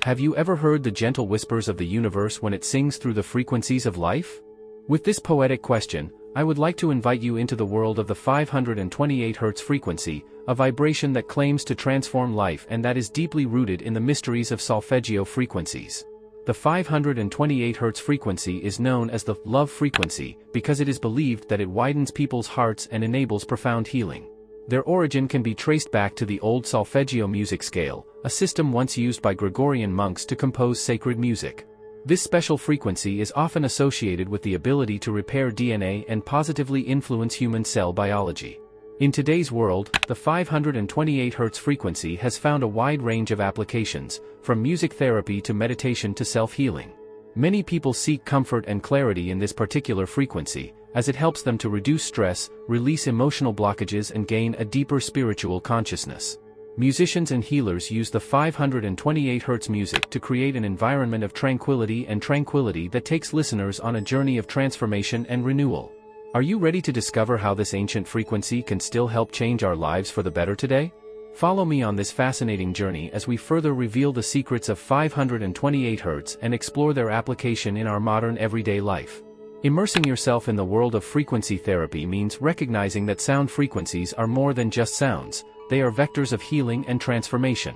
Have you ever heard the gentle whispers of the universe when it sings through the frequencies of life? With this poetic question, I would like to invite you into the world of the 528 Hz frequency, a vibration that claims to transform life and that is deeply rooted in the mysteries of solfeggio frequencies. The 528 Hz frequency is known as the love frequency because it is believed that it widens people's hearts and enables profound healing. Their origin can be traced back to the old solfeggio music scale, a system once used by Gregorian monks to compose sacred music. This special frequency is often associated with the ability to repair DNA and positively influence human cell biology. In today's world, the 528 Hz frequency has found a wide range of applications, from music therapy to meditation to self-healing. Many people seek comfort and clarity in this particular frequency, as it helps them to reduce stress, release emotional blockages and gain a deeper spiritual consciousness. Musicians and healers use the 528 Hz music to create an environment of tranquility that takes listeners on a journey of transformation and renewal. Are you ready to discover how this ancient frequency can still help change our lives for the better today? Follow me on this fascinating journey as we further reveal the secrets of 528 Hz and explore their application in our modern everyday life. Immersing yourself in the world of frequency therapy means recognizing that sound frequencies are more than just sounds, they are vectors of healing and transformation.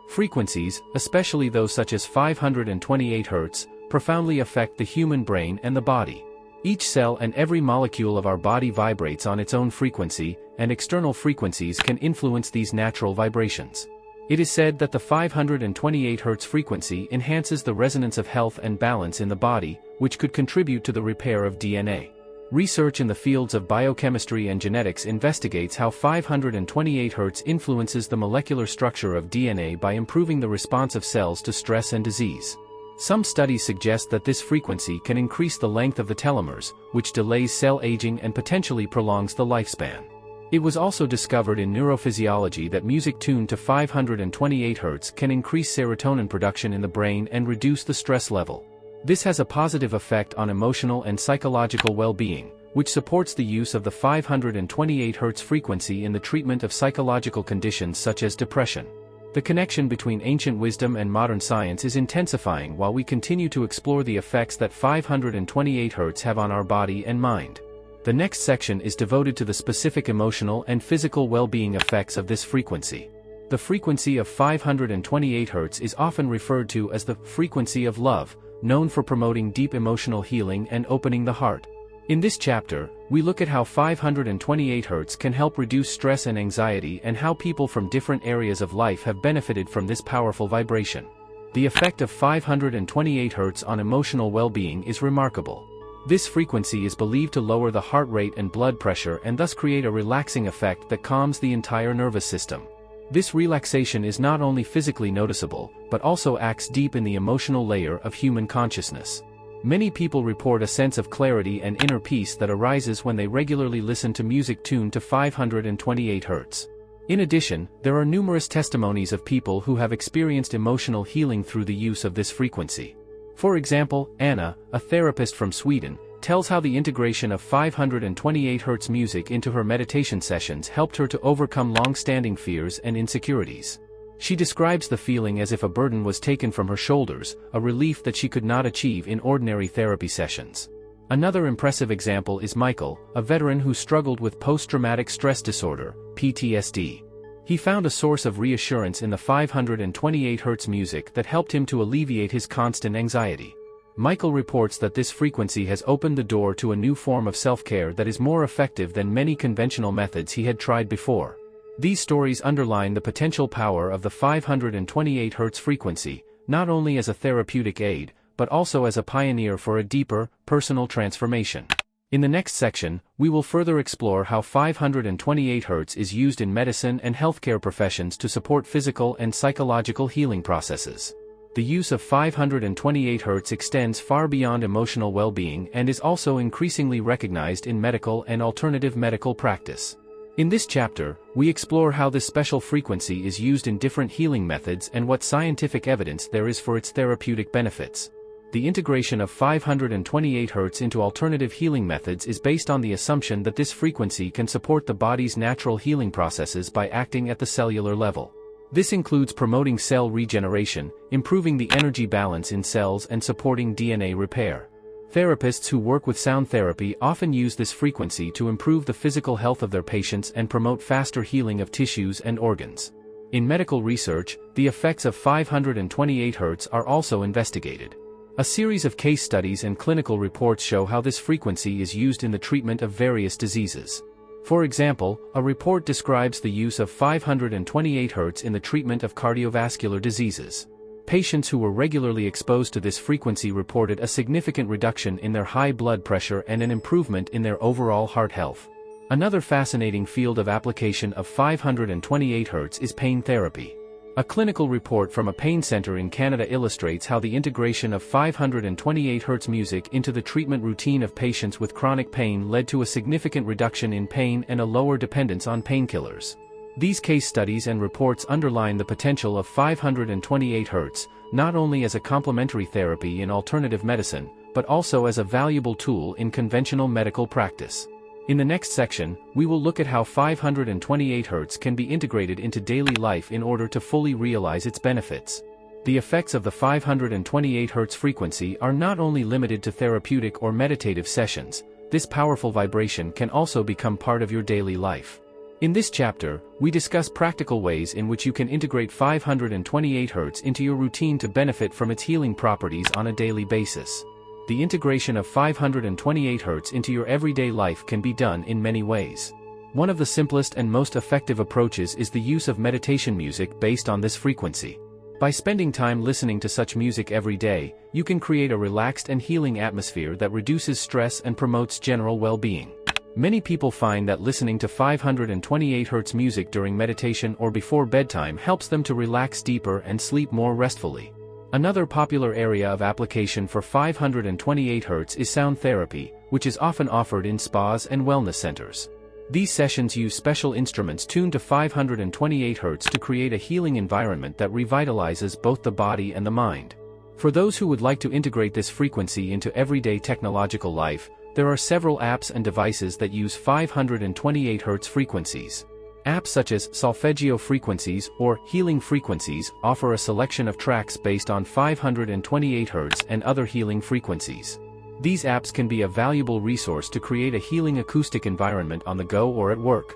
Frequencies, especially those such as 528 Hz, profoundly affect the human brain and the body. Each cell and every molecule of our body vibrates on its own frequency, and external frequencies can influence these natural vibrations. It is said that the 528 Hz frequency enhances the resonance of health and balance in the body, which could contribute to the repair of DNA. Research in the fields of biochemistry and genetics investigates how 528 Hz influences the molecular structure of DNA by improving the response of cells to stress and disease. Some studies suggest that this frequency can increase the length of the telomeres, which delays cell aging and potentially prolongs the lifespan. It was also discovered in neurophysiology that music tuned to 528 Hz can increase serotonin production in the brain and reduce the stress level. This has a positive effect on emotional and psychological well-being, which supports the use of the 528 Hz frequency in the treatment of psychological conditions such as depression. The connection between ancient wisdom and modern science is intensifying while we continue to explore the effects that 528 Hz have on our body and mind. The next section is devoted to the specific emotional and physical well-being effects of this frequency. The frequency of 528 Hz is often referred to as the frequency of love, known for promoting deep emotional healing and opening the heart. In this chapter, we look at how 528 Hz can help reduce stress and anxiety and how people from different areas of life have benefited from this powerful vibration. The effect of 528 Hz on emotional well-being is remarkable. This frequency is believed to lower the heart rate and blood pressure and thus create a relaxing effect that calms the entire nervous system. This relaxation is not only physically noticeable, but also acts deep in the emotional layer of human consciousness. Many people report a sense of clarity and inner peace that arises when they regularly listen to music tuned to 528 Hz. In addition, there are numerous testimonies of people who have experienced emotional healing through the use of this frequency. For example, Anna, a therapist from Sweden, tells how the integration of 528 Hz music into her meditation sessions helped her to overcome long-standing fears and insecurities. She describes the feeling as if a burden was taken from her shoulders, a relief that she could not achieve in ordinary therapy sessions. Another impressive example is Michael, a veteran who struggled with post-traumatic stress disorder, PTSD. He found a source of reassurance in the 528 Hz music that helped him to alleviate his constant anxiety. Michael reports that this frequency has opened the door to a new form of self-care that is more effective than many conventional methods he had tried before. These stories underline the potential power of the 528 Hz frequency, not only as a therapeutic aid, but also as a pioneer for a deeper, personal transformation. In the next section, we will further explore how 528 Hz is used in medicine and healthcare professions to support physical and psychological healing processes. The use of 528 Hz extends far beyond emotional well-being and is also increasingly recognized in medical and alternative medical practice. In this chapter, we explore how this special frequency is used in different healing methods and what scientific evidence there is for its therapeutic benefits. The integration of 528 Hz into alternative healing methods is based on the assumption that this frequency can support the body's natural healing processes by acting at the cellular level. This includes promoting cell regeneration, improving the energy balance in cells and supporting DNA repair. Therapists who work with sound therapy often use this frequency to improve the physical health of their patients and promote faster healing of tissues and organs. In medical research, the effects of 528 Hz are also investigated. A series of case studies and clinical reports show how this frequency is used in the treatment of various diseases. For example, a report describes the use of 528 Hz in the treatment of cardiovascular diseases. Patients who were regularly exposed to this frequency reported a significant reduction in their high blood pressure and an improvement in their overall heart health. Another fascinating field of application of 528 Hz is pain therapy. A clinical report from a pain center in Canada illustrates how the integration of 528 Hz music into the treatment routine of patients with chronic pain led to a significant reduction in pain and a lower dependence on painkillers. These case studies and reports underline the potential of 528 Hz, not only as a complementary therapy in alternative medicine, but also as a valuable tool in conventional medical practice. In the next section, we will look at how 528 Hz can be integrated into daily life in order to fully realize its benefits. The effects of the 528 Hz frequency are not only limited to therapeutic or meditative sessions. This powerful vibration can also become part of your daily life. In this chapter, we discuss practical ways in which you can integrate 528 Hz into your routine to benefit from its healing properties on a daily basis. The integration of 528 Hz into your everyday life can be done in many ways. One of the simplest and most effective approaches is the use of meditation music based on this frequency. By spending time listening to such music every day, you can create a relaxed and healing atmosphere that reduces stress and promotes general well-being. Many people find that listening to 528 Hz music during meditation or before bedtime helps them to relax deeper and sleep more restfully. Another popular area of application for 528 Hz is sound therapy, which is often offered in spas and wellness centers. These sessions use special instruments tuned to 528 Hz to create a healing environment that revitalizes both the body and the mind. For those who would like to integrate this frequency into everyday technological life, there are several apps and devices that use 528 Hz frequencies. Apps such as solfeggio frequencies or healing frequencies offer a selection of tracks based on 528 Hz and other healing frequencies. These apps can be a valuable resource to create a healing acoustic environment on the go or at work.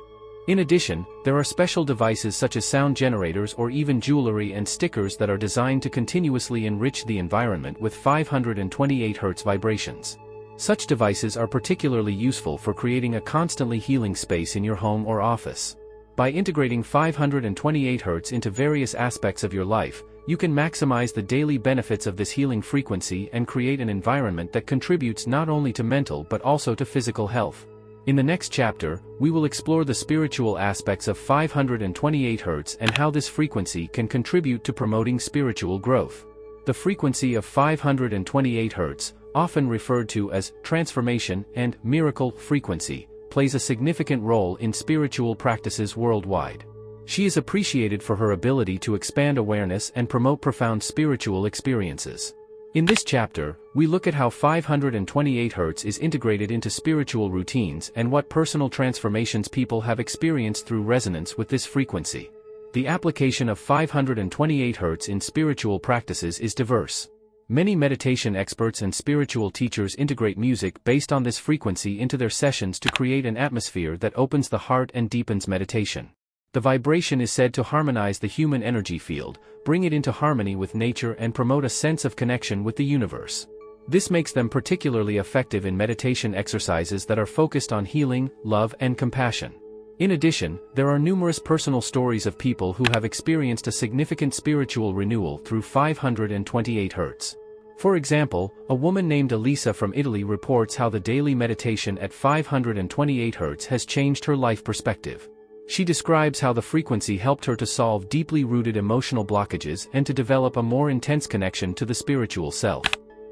In addition, there are special devices such as sound generators or even jewelry and stickers that are designed to continuously enrich the environment with 528 Hz vibrations. Such devices are particularly useful for creating a constantly healing space in your home or office. By integrating 528 Hz into various aspects of your life, you can maximize the daily benefits of this healing frequency and create an environment that contributes not only to mental but also to physical health. In the next chapter, we will explore the spiritual aspects of 528 Hz and how this frequency can contribute to promoting spiritual growth. The frequency of 528 Hz, often referred to as transformation and miracle frequency, plays a significant role in spiritual practices worldwide. She is appreciated for her ability to expand awareness and promote profound spiritual experiences. In this chapter, we look at how 528 Hz is integrated into spiritual routines and what personal transformations people have experienced through resonance with this frequency. The application of 528 Hz in spiritual practices is diverse. Many meditation experts and spiritual teachers integrate music based on this frequency into their sessions to create an atmosphere that opens the heart and deepens meditation. The vibration is said to harmonize the human energy field, bring it into harmony with nature and promote a sense of connection with the universe. This makes them particularly effective in meditation exercises that are focused on healing, love, and compassion. In addition, there are numerous personal stories of people who have experienced a significant spiritual renewal through 528 Hz. For example, a woman named Elisa from Italy reports how the daily meditation at 528 Hz has changed her life perspective. She describes how the frequency helped her to solve deeply rooted emotional blockages and to develop a more intense connection to the spiritual self.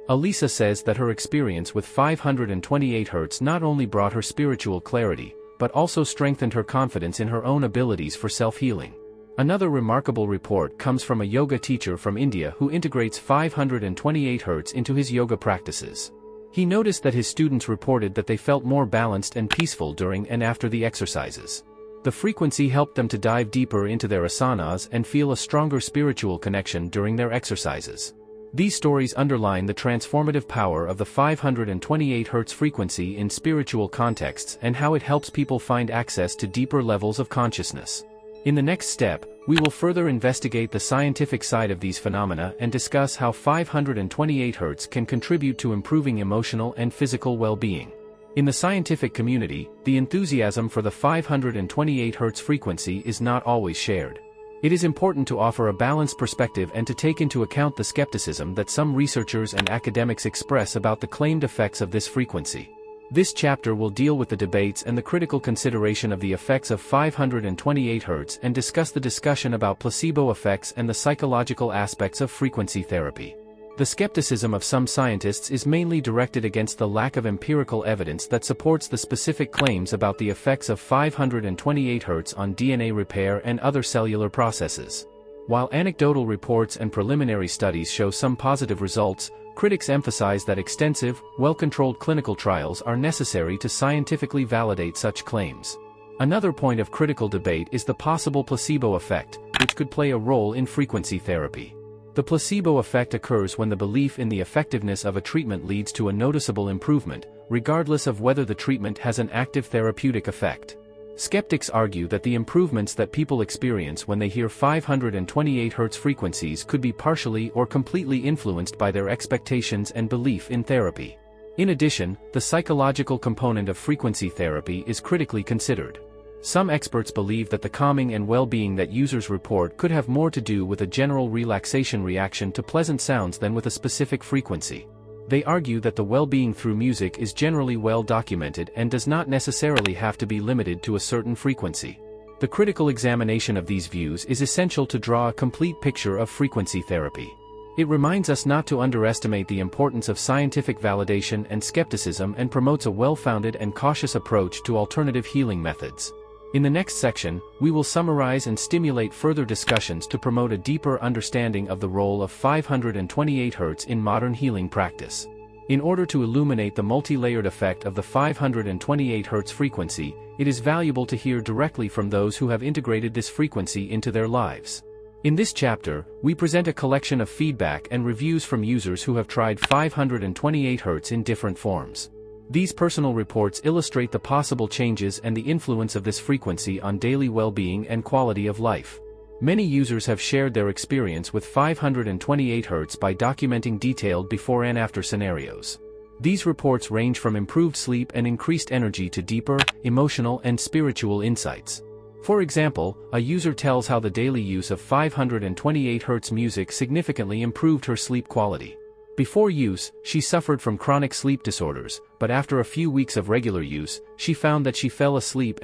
Elisa says that her experience with 528 Hz not only brought her spiritual clarity, but also strengthened her confidence in her own abilities for self-healing. Another remarkable report comes from a yoga teacher from India who integrates 528 Hz into his yoga practices. He noticed that his students reported that they felt more balanced and peaceful during and after the exercises. The frequency helped them to dive deeper into their asanas and feel a stronger spiritual connection during their exercises. These stories underline the transformative power of the 528 Hz frequency in spiritual contexts and how it helps people find access to deeper levels of consciousness. In the next step, we will further investigate the scientific side of these phenomena and discuss how 528 Hz can contribute to improving emotional and physical well-being. In the scientific community, the enthusiasm for the 528 Hz frequency is not always shared. It is important to offer a balanced perspective and to take into account the skepticism that some researchers and academics express about the claimed effects of this frequency. This chapter will deal with the debates and the critical consideration of the effects of 528 Hz and discuss the discussion about placebo effects and the psychological aspects of frequency therapy. The skepticism of some scientists is mainly directed against the lack of empirical evidence that supports the specific claims about the effects of 528 Hz on DNA repair and other cellular processes. While anecdotal reports and preliminary studies show some positive results, critics emphasize that extensive, well-controlled clinical trials are necessary to scientifically validate such claims. Another point of critical debate is the possible placebo effect, which could play a role in frequency therapy. The placebo effect occurs when the belief in the effectiveness of a treatment leads to a noticeable improvement, regardless of whether the treatment has an active therapeutic effect. Skeptics argue that the improvements that people experience when they hear 528 Hz frequencies could be partially or completely influenced by their expectations and belief in therapy. In addition, the psychological component of frequency therapy is critically considered. Some experts believe that the calming and well-being that users report could have more to do with a general relaxation reaction to pleasant sounds than with a specific frequency. They argue that the well-being through music is generally well documented and does not necessarily have to be limited to a certain frequency. The critical examination of these views is essential to draw a complete picture of frequency therapy. It reminds us not to underestimate the importance of scientific validation and skepticism and promotes a well-founded and cautious approach to alternative healing methods. In the next section, we will summarize and stimulate further discussions to promote a deeper understanding of the role of 528 Hz in modern healing practice. In order to illuminate the multi-layered effect of the 528 Hz frequency, it is valuable to hear directly from those who have integrated this frequency into their lives. In this chapter, we present a collection of feedback and reviews from users who have tried 528 Hz in different forms. These personal reports illustrate the possible changes and the influence of this frequency on daily well-being and quality of life. Many users have shared their experience with 528 Hz by documenting detailed before and after scenarios. These reports range from improved sleep and increased energy to deeper, emotional and spiritual insights. For example, a user tells how the daily use of 528 Hz music significantly improved her sleep quality. Before use, she suffered from chronic sleep disorders, but after a few weeks of regular use, she found that she fell asleep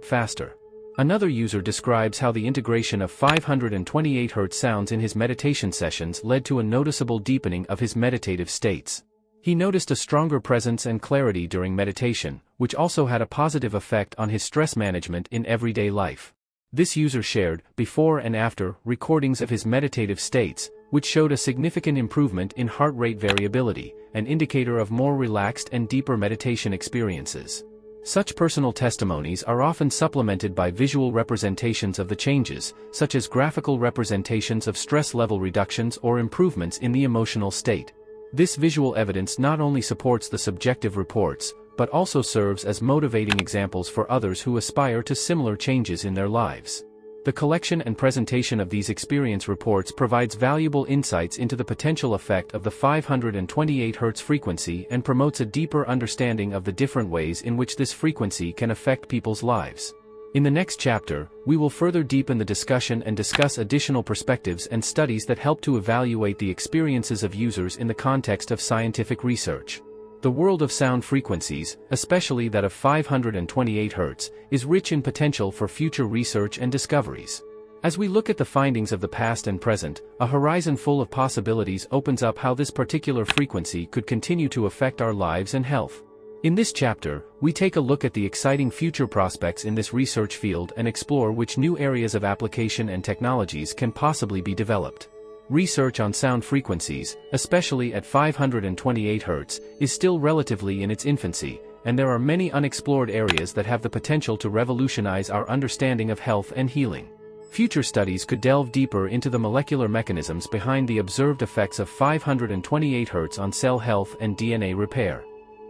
faster. Another user describes how the integration of 528 Hz sounds in his meditation sessions led to a noticeable deepening of his meditative states. He noticed a stronger presence and clarity during meditation, which also had a positive effect on his stress management in everyday life. This user shared, before and after, recordings of his meditative states, which showed a significant improvement in heart rate variability, an indicator of more relaxed and deeper meditation experiences. Such personal testimonies are often supplemented by visual representations of the changes, such as graphical representations of stress level reductions or improvements in the emotional state. This visual evidence not only supports the subjective reports, but also serves as motivating examples for others who aspire to similar changes in their lives. The collection and presentation of these experience reports provides valuable insights into the potential effect of the 528 Hz frequency and promotes a deeper understanding of the different ways in which this frequency can affect people's lives. In the next chapter, we will further deepen the discussion and discuss additional perspectives and studies that help to evaluate the experiences of users in the context of scientific research. The world of sound frequencies, especially that of 528 Hz, is rich in potential for future research and discoveries. As we look at the findings of the past and present, a horizon full of possibilities opens up how this particular frequency could continue to affect our lives and health. In this chapter, we take a look at the exciting future prospects in this research field and explore which new areas of application and technologies can possibly be developed. Research on sound frequencies, especially at 528 Hz, is still relatively in its infancy, and there are many unexplored areas that have the potential to revolutionize our understanding of health and healing. Future studies could delve deeper into the molecular mechanisms behind the observed effects of 528 Hz on cell health and DNA repair.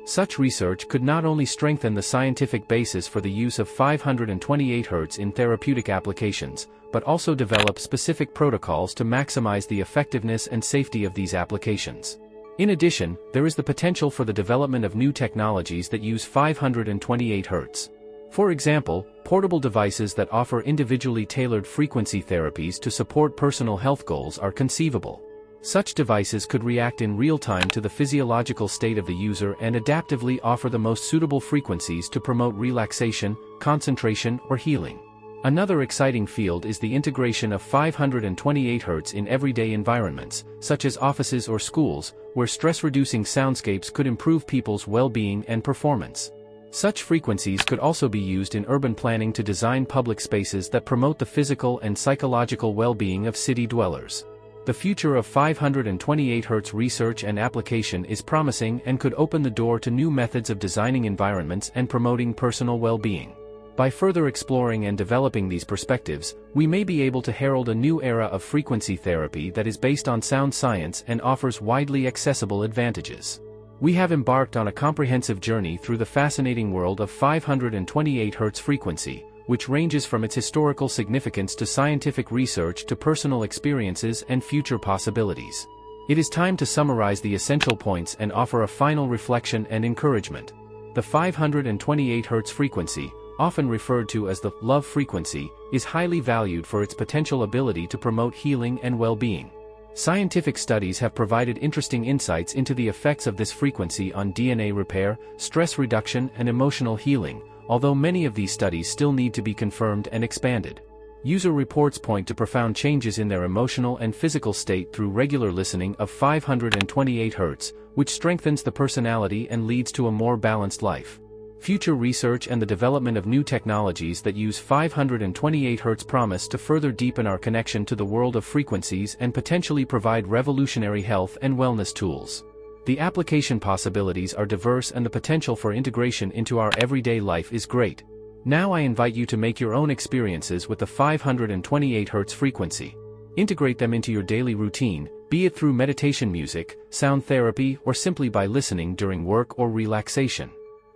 Such research could not only strengthen the scientific basis for the use of 528 Hz in therapeutic applications, but also develop specific protocols to maximize the effectiveness and safety of these applications. In addition, there is the potential for the development of new technologies that use 528 Hz. For example, portable devices that offer individually tailored frequency therapies to support personal health goals are conceivable. Such devices could react in real time to the physiological state of the user and adaptively offer the most suitable frequencies to promote relaxation, concentration, or healing. Another exciting field is the integration of 528 Hz in everyday environments, such as offices or schools, where stress-reducing soundscapes could improve people's well-being and performance. Such frequencies could also be used in urban planning to design public spaces that promote the physical and psychological well-being of city dwellers. The future of 528 Hz research and application is promising and could open the door to new methods of designing environments and promoting personal well-being. By further exploring and developing these perspectives, we may be able to herald a new era of frequency therapy that is based on sound science and offers widely accessible advantages. We have embarked on a comprehensive journey through the fascinating world of 528 Hz frequency, which ranges from its historical significance to scientific research to personal experiences and future possibilities. It is time to summarize the essential points and offer a final reflection and encouragement. The 528 Hz frequency, often referred to as the love frequency, is highly valued for its potential ability to promote healing and well-being. Scientific studies have provided interesting insights into the effects of this frequency on DNA repair, stress reduction, and emotional healing, although many of these studies still need to be confirmed and expanded. User reports point to profound changes in their emotional and physical state through regular listening of 528 Hz, which strengthens the personality and leads to a more balanced life. Future research and the development of new technologies that use 528 Hz promise to further deepen our connection to the world of frequencies and potentially provide revolutionary health and wellness tools. The application possibilities are diverse and the potential for integration into our everyday life is great. Now I invite you to make your own experiences with the 528 Hz frequency. Integrate them into your daily routine, be it through meditation music, sound therapy, or simply by listening during work or relaxation.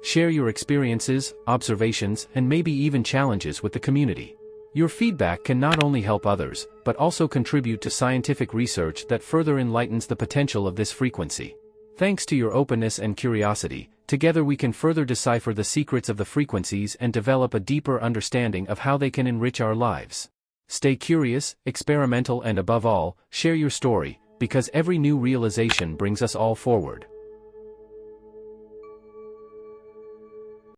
Share your experiences, observations, and maybe even challenges with the community. Your feedback can not only help others, but also contribute to scientific research that further enlightens the potential of this frequency. Thanks to your openness and curiosity, together we can further decipher the secrets of the frequencies and develop a deeper understanding of how they can enrich our lives. Stay curious, experimental, and above all, share your story, because every new realization brings us all forward.